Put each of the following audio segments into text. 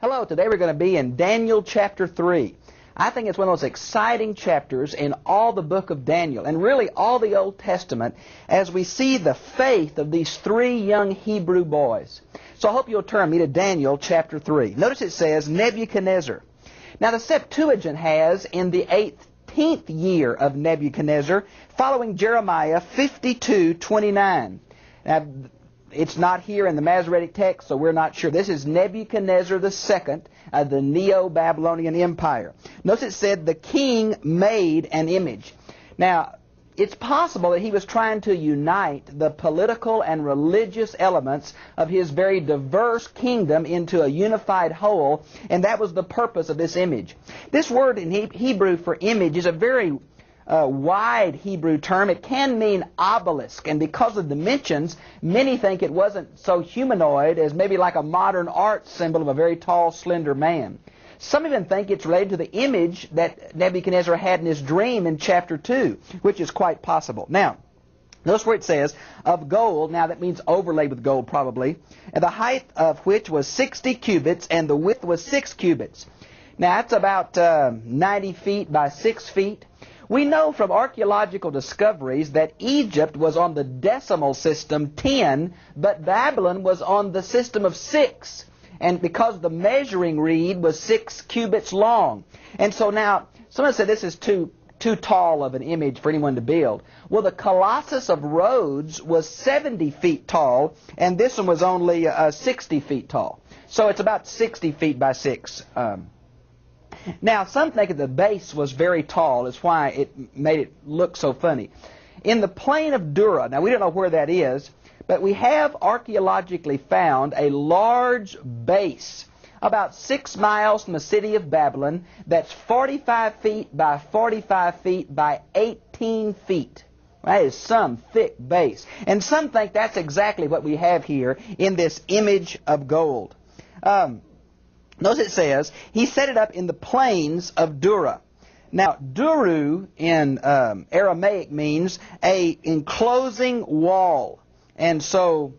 Hello, today we're going to be in Daniel chapter 3. I think it's one of those exciting chapters in all the book of Daniel, and really all the Old Testament, as we see the faith of these three young Hebrew boys. So I hope you'll turn me to Daniel chapter 3. Notice it says, Nebuchadnezzar. Now the Septuagint has, in the 18th year of Nebuchadnezzar, following Jeremiah 52:29. Now, it's not here in the Masoretic text, so we're not sure. This is Nebuchadnezzar II of the Neo-Babylonian Empire. Notice it said, the king made an image. Now, it's possible that he was trying to unite the political and religious elements of his very diverse kingdom into a unified whole, and that was the purpose of this image. This word in Hebrew for image is a very wide Hebrew term. It can mean obelisk, and because of dimensions, many think it wasn't so humanoid as maybe like a modern art symbol of a very tall, slender man. Some even think it's related to the image that Nebuchadnezzar had in his dream in chapter 2, which is quite possible. Now, notice where it says, of gold. Now that means overlaid with gold probably, and the height of which was 60 cubits, and the width was 6 cubits. Now that's about 90 feet by 6 feet. We know from archaeological discoveries that Egypt was on the decimal system 10, but Babylon was on the system of 6. And because the measuring reed was 6 cubits long. And so now, someone said this is too tall of an image for anyone to build. Well, the Colossus of Rhodes was 70 feet tall, and this one was only 60 feet tall. So it's about 60 feet by 6. Now, some think that the base was very tall. That's why it made it look so funny. In the plain of Dura, now we don't know where that is, but we have archaeologically found a large base about 6 miles from the city of Babylon that's 45 feet by 45 feet by 18 feet. That is some thick base. And some think that's exactly what we have here in this image of gold. Notice it says, he set it up in the plains of Dura. Now, Duru in Aramaic means a enclosing wall. And so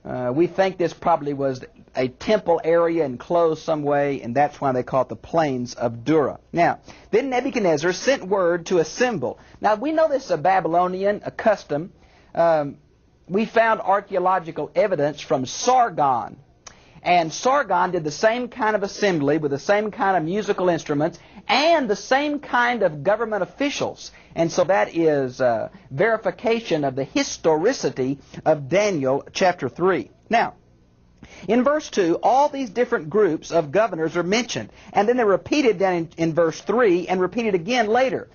we think this probably was a temple area enclosed some way, and that's why they call it the plains of Dura. Now, then Nebuchadnezzar sent word to assemble. Now, we know this is a Babylonian custom. We found archaeological evidence from Sargon. And Sargon did the same kind of assembly with the same kind of musical instruments and the same kind of government officials. And so that is verification of the historicity of Daniel chapter 3. Now, in verse 2, all these different groups of governors are mentioned. And then they're repeated down in verse 3 and repeated again later.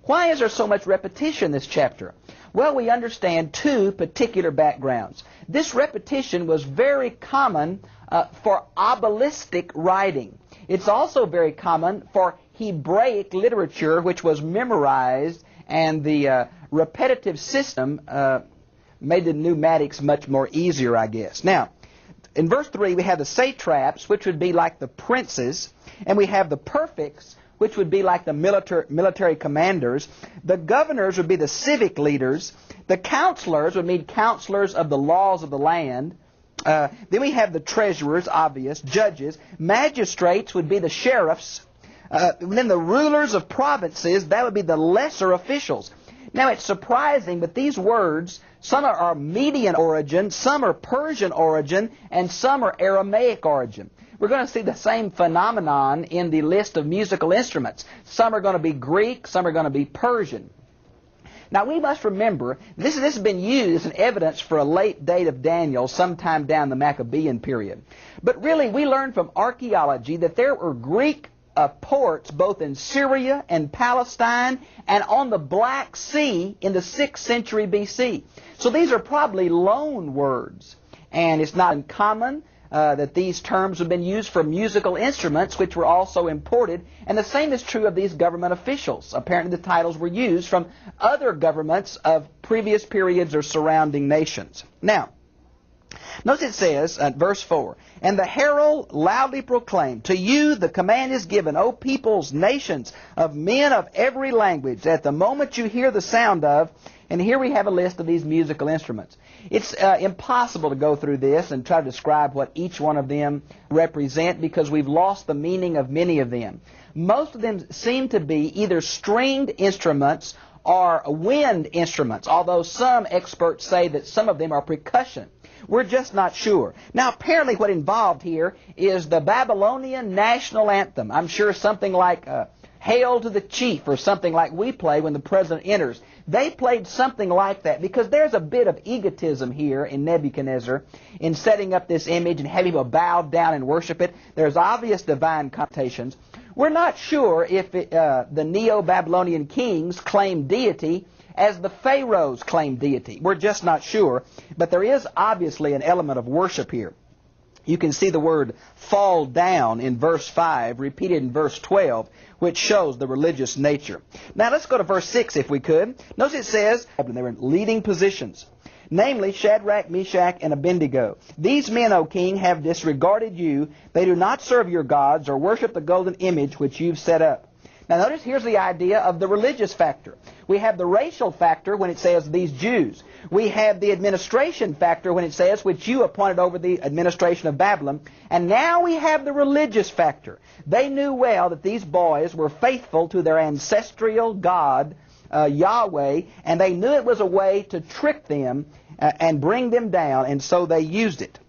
Why is there so much repetition in this chapter? Well, we understand two particular backgrounds. This repetition was very common for obelistic writing. It's also very common for Hebraic literature, which was memorized, and the repetitive system made the pneumatics much more easier, I guess. Now, in verse 3, we have the satraps, which would be like the princes, and we have the prefects, which would be like the military commanders. The governors would be the civic leaders. The counselors would mean counselors of the laws of the land. Then we have the treasurers, obvious, judges. Magistrates would be the sheriffs. Then the rulers of provinces, that would be the lesser officials. Now it's surprising, but these words, some are Median origin, some are Persian origin, and some are Aramaic origin. We're going to see the same phenomenon in the list of musical instruments. Some are going to be Greek, some are going to be Persian. Now we must remember, this has been used as an evidence for a late date of Daniel sometime down the Maccabean period. But really we learn from archaeology that there were Greek ports both in Syria and Palestine and on the Black Sea in the 6th century BC. So these are probably loan words, and it's not uncommon that these terms have been used for musical instruments, which were also imported, and the same is true of these government officials. Apparently the titles were used from other governments of previous periods or surrounding nations. Now, Notice it says, verse 4, "And the herald loudly proclaimed, To you the command is given, O peoples, nations, of men of every language, that the moment you hear the sound of," and here we have a list of these musical instruments. It's impossible to go through this and try to describe what each one of them represent because we've lost the meaning of many of them. Most of them seem to be either stringed instruments or wind instruments, although some experts say that some of them are percussion. We're just not sure. Now, apparently what involved here is the Babylonian national anthem. I'm sure something like Hail to the Chief or something like we play when the president enters. They played something like that because there's a bit of egotism here in Nebuchadnezzar in setting up this image and having people bow down and worship it. There's obvious divine connotations. We're not sure if the Neo-Babylonian kings claimed deity as the pharaohs claimed deity. We're just not sure, but there is obviously an element of worship here. You can see the word fall down in verse 5, repeated in verse 12, which shows the religious nature. Now let's go to verse 6 if we could. Notice it says, they were in leading positions, namely Shadrach, Meshach, and Abednego. These men, O king, have disregarded you. They do not serve your gods or worship the golden image which you've set up. Now notice here's the idea of the religious factor. We have the racial factor when it says these Jews. We have the administration factor when it says which you appointed over the administration of Babylon. And now we have the religious factor. They knew well that these boys were faithful to their ancestral God, Yahweh, and they knew it was a way to trick them and bring them down, and so they used it.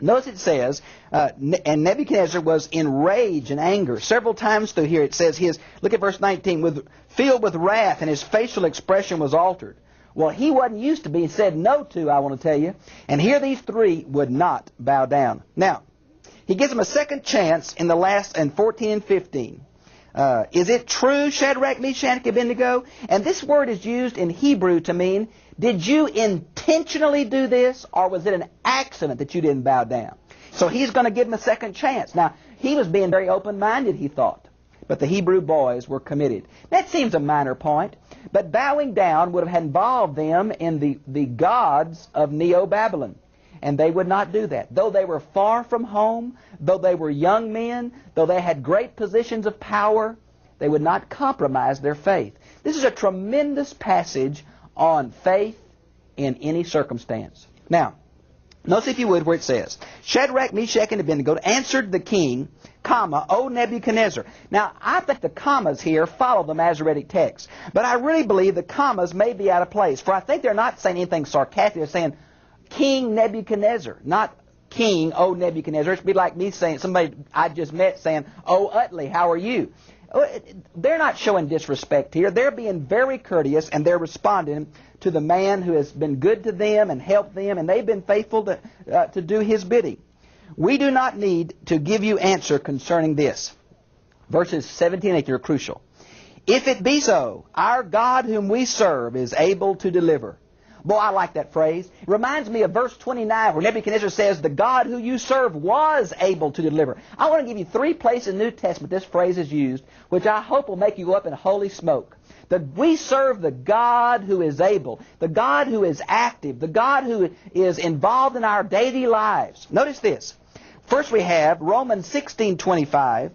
Notice it says, and Nebuchadnezzar was in rage and anger. Several times through here it says, look at verse 19, filled with wrath, and his facial expression was altered. Well, he wasn't used to being said no to, I want to tell you. And here these three would not bow down. Now, he gives them a second chance in the last, in 14 and 15. Is it true, Shadrach, Meshach, and Abednego? And this word is used in Hebrew to mean, did you intentionally do this, or was it an accident that you didn't bow down? So he's going to give them a second chance. Now, he was being very open-minded, he thought. But the Hebrew boys were committed. That seems a minor point. But bowing down would have involved them in the gods of Neo-Babylon. And they would not do that. Though they were far from home, though they were young men, though they had great positions of power, they would not compromise their faith. This is a tremendous passage on faith in any circumstance. Now, notice if you would where it says, Shadrach, Meshach, and Abednego answered the king, comma, O Nebuchadnezzar. Now, I think the commas here follow the Masoretic text. But I really believe the commas may be out of place. For I think they're not saying anything sarcastic. They're saying, King Nebuchadnezzar, not King, O Nebuchadnezzar. It'd be like me saying, somebody I just met saying, O Utley, how are you? They're not showing disrespect here. They're being very courteous, and they're responding to the man who has been good to them and helped them, and they've been faithful to do his bidding. We do not need to give you answer concerning this. Verses 17 and 18 are crucial. If it be so, our God whom we serve is able to deliver. Boy, I like that phrase. It reminds me of verse 29 where Nebuchadnezzar says, the God who you serve was able to deliver. I want to give you 3 places in the New Testament this phrase is used, which I hope will make you go up in holy smoke. We serve the God who is able, the God who is active, the God who is involved in our daily lives. Notice this. First we have Romans 16:25,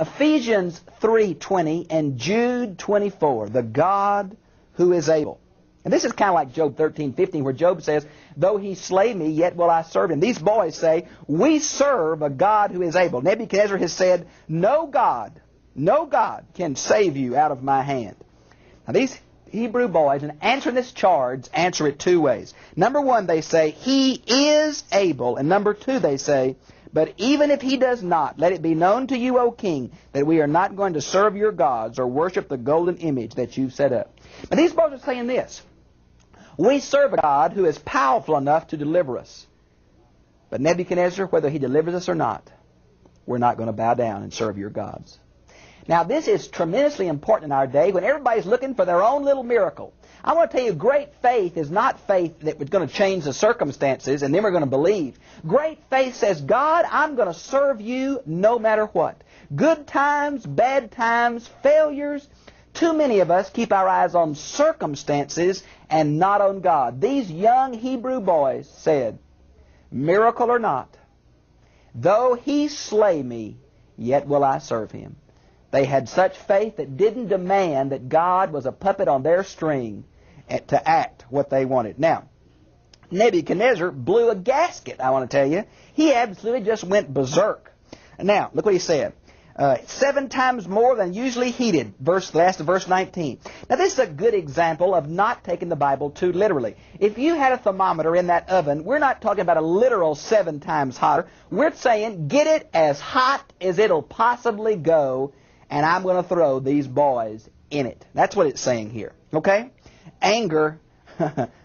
Ephesians 3:20, and Jude 24, the God who is able. And this is kind of like Job 13:15, where Job says, though he slay me, yet will I serve him. These boys say, we serve a God who is able. Nebuchadnezzar has said, no God can save you out of my hand. Now these Hebrew boys, in answering this charge, answer it 2 ways. Number 1, they say, he is able. And number 2, they say, but even if he does not, let it be known to you, O king, that we are not going to serve your gods or worship the golden image that you've set up. Now these boys are saying this. We serve a God who is powerful enough to deliver us. But Nebuchadnezzar, whether he delivers us or not, we're not going to bow down and serve your gods. Now this is tremendously important in our day when everybody's looking for their own little miracle. I want to tell you, great faith is not faith that was going to change the circumstances and then we're going to believe. Great faith says, God, I'm going to serve you no matter what. Good times, bad times, failures. Too many of us keep our eyes on circumstances and not on God. These young Hebrew boys said, miracle or not, though he slay me, yet will I serve him. They had such faith that didn't demand that God was a puppet on their string to act what they wanted. Now, Nebuchadnezzar blew a gasket, I want to tell you. He absolutely just went berserk. Now, look what he said. 7 times more than usually heated, last of verse 19. Now, this is a good example of not taking the Bible too literally. If you had a thermometer in that oven, we're not talking about a literal 7 times hotter. We're saying get it as hot as it'll possibly go, and I'm going to throw these boys in it. That's what it's saying here. Okay? Anger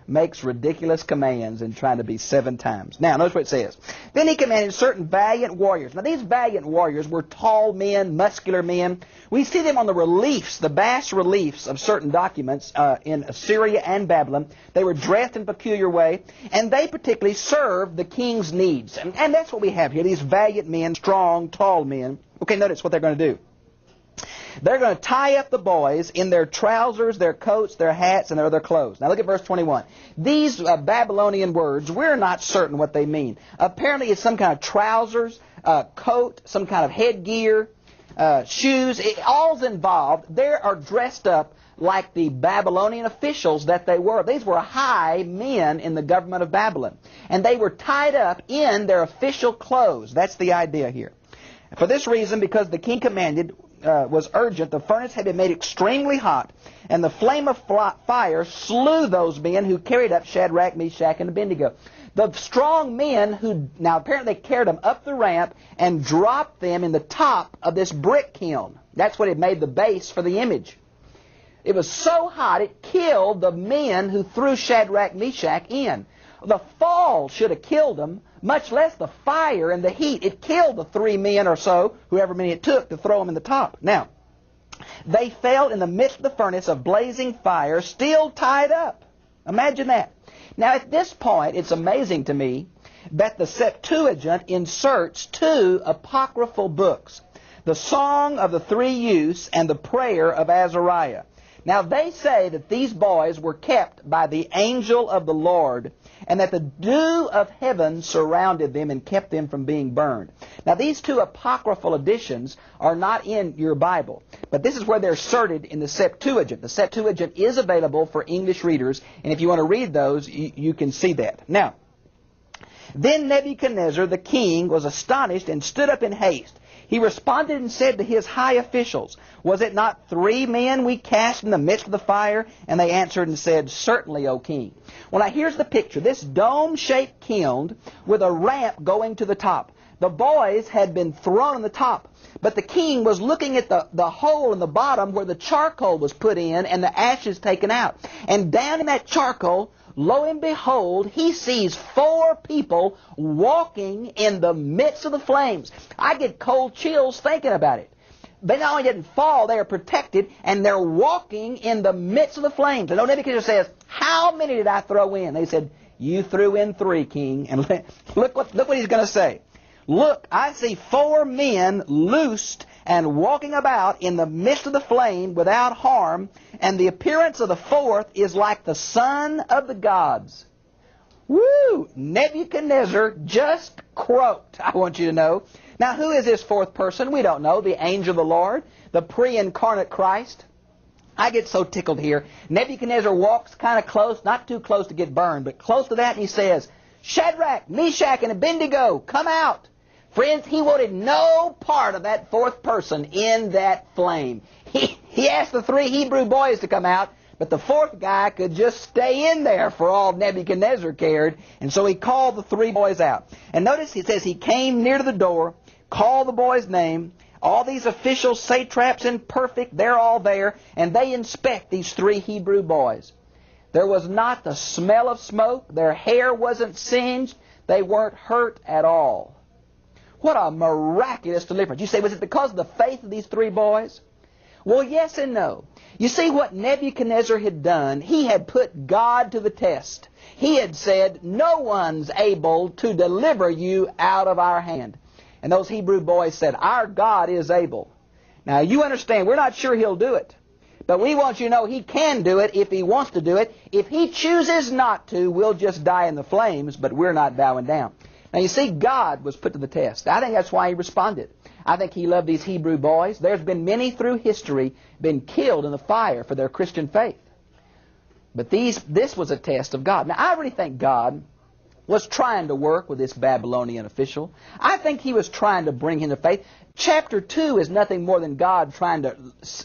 makes ridiculous commands in trying to be 7 times. Now, notice what it says. Then he commanded certain valiant warriors. Now, these valiant warriors were tall men, muscular men. We see them on the reliefs, the bas reliefs of certain documents in Assyria and Babylon. They were dressed in a peculiar way, and they particularly served the king's needs. And that's what we have here, these valiant men, strong, tall men. Okay, notice what they're going to do. They're going to tie up the boys in their trousers, their coats, their hats, and their other clothes. Now look at verse 21. These Babylonian words, we're not certain what they mean. Apparently it's some kind of trousers, coat, some kind of headgear, shoes. All's involved. They are dressed up like the Babylonian officials that they were. These were high men in the government of Babylon. And they were tied up in their official clothes. That's the idea here. For this reason, because the king commanded, was urgent, the furnace had been made extremely hot, and the flame of fire slew those men who carried up Shadrach, Meshach, and Abednego. The strong men who, now apparently carried them up the ramp and dropped them in the top of this brick kiln. That's what it made the base for the image. It was so hot it killed the men who threw Shadrach, Meshach in. The fall should have killed them, much less the fire and the heat. It killed the 3 men or so, whoever many it took to throw them in the top. Now, they fell in the midst of the furnace of blazing fire, still tied up. Imagine that. Now, at this point, it's amazing to me that the Septuagint inserts 2 apocryphal books, the Song of the 3 Youths and the Prayer of Azariah. Now, they say that these boys were kept by the angel of the Lord, and that the dew of heaven surrounded them and kept them from being burned. Now, these 2 apocryphal editions are not in your Bible, but this is where they're inserted in the Septuagint. The Septuagint is available for English readers, and if you want to read those, you can see that. Now, then Nebuchadnezzar the king was astonished and stood up in haste. He responded and said to his high officials, "Was it not 3 men we cast in the midst of the fire?" And they answered and said, "Certainly, O king." Well, now here's the picture. This dome-shaped kiln with a ramp going to the top. The boys had been thrown on the top, but the king was looking at the hole in the bottom where the charcoal was put in and the ashes taken out. And down in that charcoal, lo and behold, he sees 4 people walking in the midst of the flames. I get cold chills thinking about it. They not only didn't fall, they are protected, and they're walking in the midst of the flames. And Nebuchadnezzar says, "How many did I throw in?" They said, "You threw in 3, king." And look what he's going to say. "Look, I see 4 men loosed and walking about in the midst of the flame without harm, and the appearance of the 4th is like the son of the gods." Woo! Nebuchadnezzar just croaked, I want you to know. Now, who is this 4th person? We don't know. The angel of the Lord, the pre-incarnate Christ. I get so tickled here. Nebuchadnezzar walks kind of close, not too close to get burned, but close to that, and he says, "Shadrach, Meshach, and Abednego, come out." Friends, he wanted no part of that 4th person in that flame. He asked the 3 Hebrew boys to come out, but the 4th guy could just stay in there for all Nebuchadnezzar cared, and so he called the 3 boys out. And notice it says he came near to the door, called the boy's name. All these officials, satraps, and perfect, they're all there, and they inspect these 3 Hebrew boys. There was not the smell of smoke. Their hair wasn't singed. They weren't hurt at all. What a miraculous deliverance. You say, was it because of the faith of these 3 boys? Well, yes and no. You see what Nebuchadnezzar had done? He had put God to the test. He had said, "No one's able to deliver you out of our hand." And those Hebrew boys said, "Our God is able." Now, you understand, we're not sure He'll do it. But we want you to know He can do it if He wants to do it. If He chooses not to, we'll just die in the flames, but we're not bowing down. Now you see, God was put to the test. I think that's why he responded. I think he loved these Hebrew boys. There's been many through history been killed in the fire for their Christian faith. But this was a test of God. Now I really think God was trying to work with this Babylonian official. I think he was trying to bring him to faith. Chapter 2 is nothing more than God trying to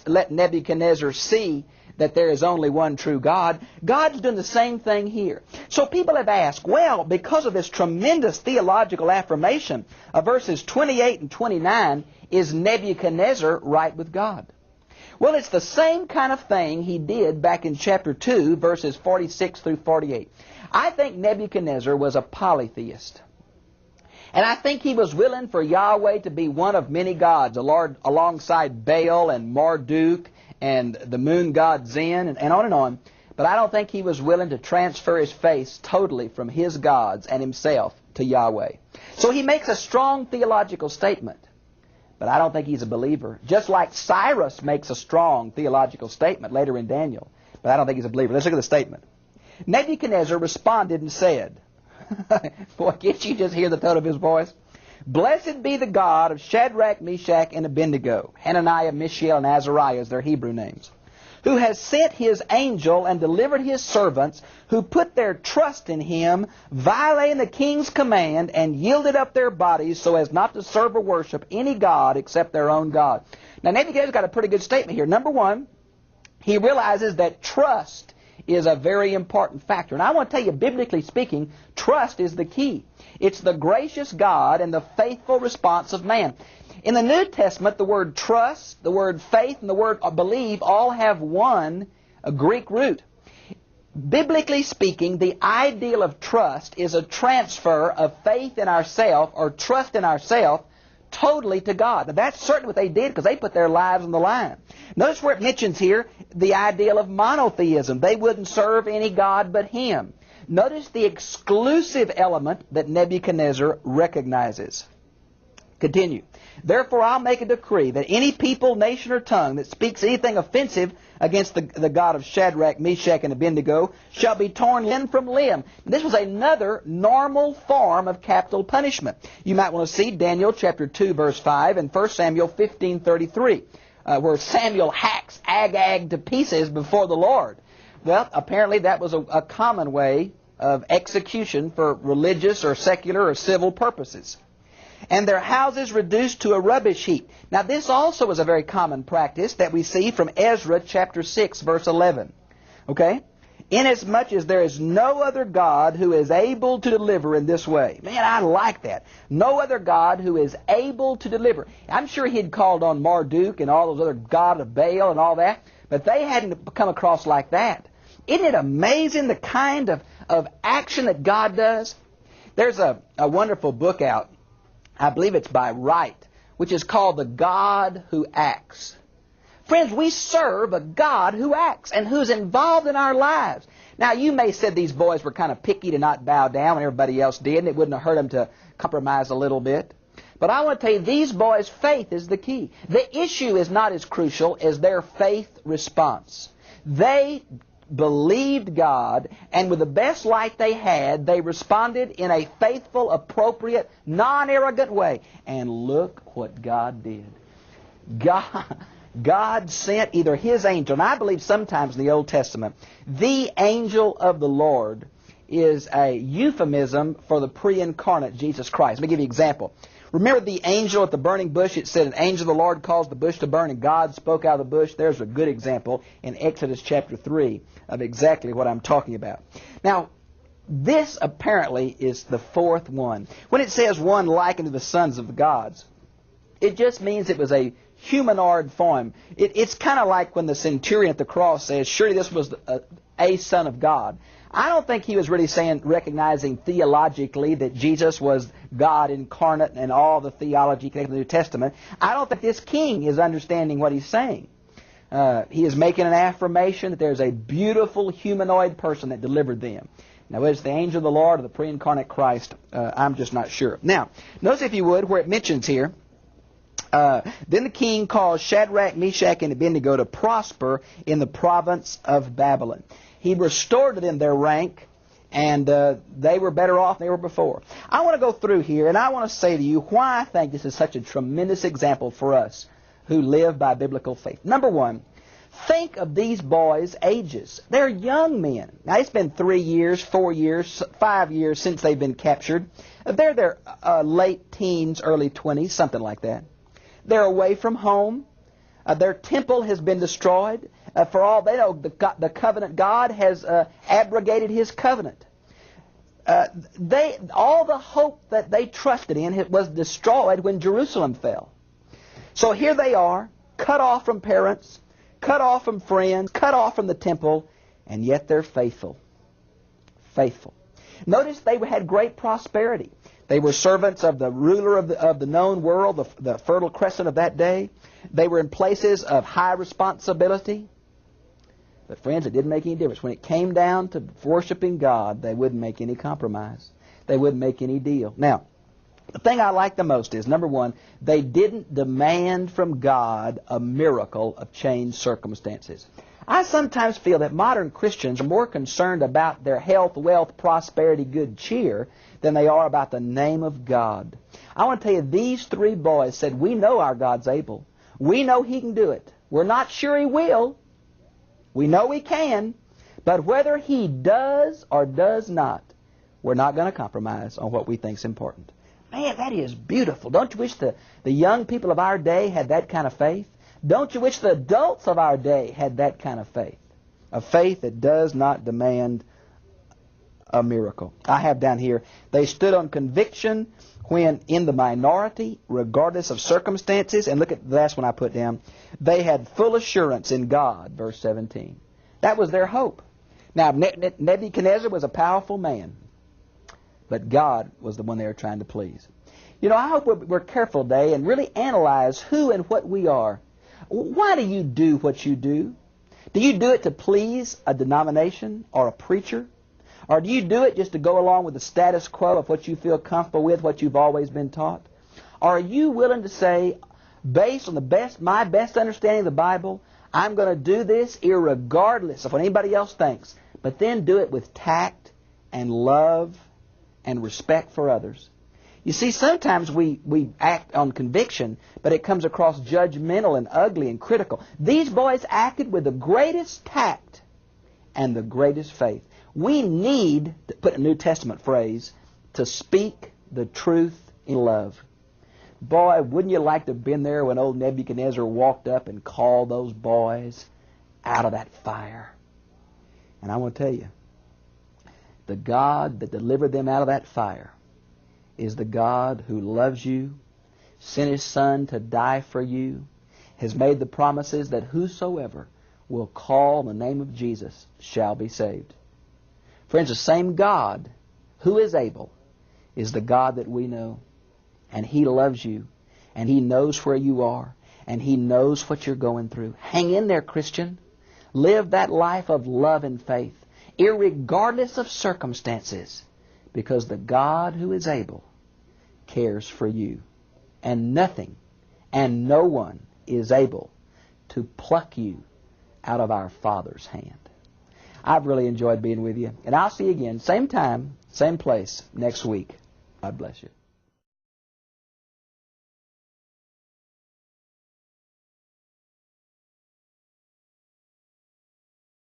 let Nebuchadnezzar see that there is only one true God. God's doing the same thing here. So people have asked, well, because of this tremendous theological affirmation of verses 28 and 29, is Nebuchadnezzar right with God? Well, it's the same kind of thing he did back in chapter 2, verses 46 through 48. I think Nebuchadnezzar was a polytheist. And I think he was willing for Yahweh to be one of many gods, alongside Baal and Marduk and the moon god Zen, and on and on. But I don't think he was willing to transfer his faith totally from his gods and himself to Yahweh. So he makes a strong theological statement. But I don't think he's a believer. Just like Cyrus makes a strong theological statement later in Daniel. But I don't think he's a believer. Let's look at the statement. Nebuchadnezzar responded and said, boy, can't you just hear the tone of his voice? Blessed be the God of Shadrach, Meshach, and Abednego. Hananiah, Mishael, and Azariah is their Hebrew names. Who has sent his angel and delivered his servants, who put their trust in him, violating the king's command, and yielded up their bodies so as not to serve or worship any god except their own God. Now Nebuchadnezzar's got a pretty good statement here. Number one, he realizes that trust is a very important factor. And I want to tell you, biblically speaking, trust is the key. It's the gracious God and the faithful response of man. In the New Testament, the word trust, the word faith, and the word believe all have one Greek root. Biblically speaking, the ideal of trust is a transfer of faith in ourself or trust in ourself totally to God. Now that's certainly what they did because they put their lives on the line. Notice where it mentions here the ideal of monotheism. They wouldn't serve any God but Him. Notice the exclusive element that Nebuchadnezzar recognizes. Continue. Therefore I'll make a decree that any people, nation, or tongue that speaks anything offensive against the God of Shadrach, Meshach, and Abednego shall be torn limb from limb. This was another normal form of capital punishment. You might want to see Daniel chapter 2 verse 5 and 1 Samuel 15:33, where Samuel hacks Agag to pieces before the Lord. Well, apparently that was a common way of execution for religious or secular or civil purposes. And their houses reduced to a rubbish heap. Now this also is a very common practice that we see from Ezra chapter 6 verse 11. Okay? Inasmuch as there is no other God who is able to deliver in this way. Man, I like that. No other God who is able to deliver. I'm sure he'd called on Marduk and all those other gods of Baal and all that, but they hadn't come across like that. Isn't it amazing the kind of action that God does? There's a wonderful book out. I believe it's by Wright, which is called The God Who Acts. Friends, we serve a God who acts and who's involved in our lives. Now, you may say these boys were kind of picky to not bow down when everybody else did, and it wouldn't have hurt them to compromise a little bit. But I want to tell you, these boys' faith is the key. The issue is not as crucial as their faith response. They believed God, and with the best light they had, they responded in a faithful, appropriate, non-arrogant way. And look what God did. God sent either His angel, and I believe sometimes in the Old Testament, the angel of the Lord is a euphemism for the pre-incarnate Jesus Christ. Let me give you an example. Remember the angel at the burning bush? It said an angel of the Lord caused the bush to burn, and God spoke out of the bush. There's a good example in Exodus chapter 3 of exactly what I'm talking about. Now, this apparently is the fourth one. When it says one like unto the sons of the gods, it just means it was a humanoid form. It's kind of like when the centurion at the cross says, surely this was a son of God. I don't think he was really recognizing theologically that Jesus was God incarnate and all the theology connected to the New Testament. I don't think this king is understanding what he's saying. He is making an affirmation that there's a beautiful humanoid person that delivered them. Now, whether it's the angel of the Lord or the pre-incarnate Christ, I'm just not sure. Now, notice if you would where it mentions here, then the king caused Shadrach, Meshach, and Abednego to prosper in the province of Babylon. He restored to them their rank And they were better off than they were before. I want to go through here, and I want to say to you why I think this is such a tremendous example for us who live by biblical faith. Number one, think of these boys' ages. They're young men. Now, it's been 3 years, 4 years, 5 years since they've been captured. They're their late teens, early 20s, something like that. They're away from home. Their temple has been destroyed. For all they know, the covenant God has abrogated His covenant. All the hope that they trusted in was destroyed when Jerusalem fell. So here they are, cut off from parents, cut off from friends, cut off from the temple, and yet they're faithful. Faithful. Notice they had great prosperity. They were servants of the ruler of the known world, the Fertile Crescent of that day. They were in places of high responsibility. But friends, it didn't make any difference. When it came down to worshiping God, they wouldn't make any compromise. They wouldn't make any deal. Now, the thing I like the most is, number one, they didn't demand from God a miracle of changed circumstances. I sometimes feel that modern Christians are more concerned about their health, wealth, prosperity, good cheer than they are about the name of God. I want to tell you, these three boys said, we know our God's able. We know He can do it. We're not sure He will. We know He can. But whether He does or does not, we're not going to compromise on what we think is important. Man, that is beautiful. Don't you wish the young people of our day had that kind of faith? Don't you wish the adults of our day had that kind of faith? A faith that does not demand a miracle. I have down here, they stood on conviction when in the minority, regardless of circumstances. And look at the last one I put down. They had full assurance in God, verse 17. That was their hope. Now, Nebuchadnezzar was a powerful man, but God was the one they were trying to please. You know, I hope we're careful today and really analyze who and what we are. Why do you do what you do? Do you do it to please a denomination or a preacher? Or do you do it just to go along with the status quo of what you feel comfortable with, what you've always been taught? Or are you willing to say, based on my best understanding of the Bible, I'm going to do this irregardless of what anybody else thinks, but then do it with tact and love and respect for others? You see, sometimes we act on conviction, but it comes across judgmental and ugly and critical. These boys acted with the greatest tact and the greatest faith. We need, to put a New Testament phrase, to speak the truth in love. Boy, wouldn't you like to have been there when old Nebuchadnezzar walked up and called those boys out of that fire? And I want to tell you, the God that delivered them out of that fire is the God who loves you, sent His Son to die for you, has made the promises that whosoever will call on the name of Jesus shall be saved. Friends, the same God who is able is the God that we know. And He loves you. And He knows where you are. And He knows what you're going through. Hang in there, Christian. Live that life of love and faith, irregardless of circumstances, because the God who is able cares for you. And nothing and no one is able to pluck you out of our Father's hand. I've really enjoyed being with you. And I'll see you again, same time, same place, next week. God bless you.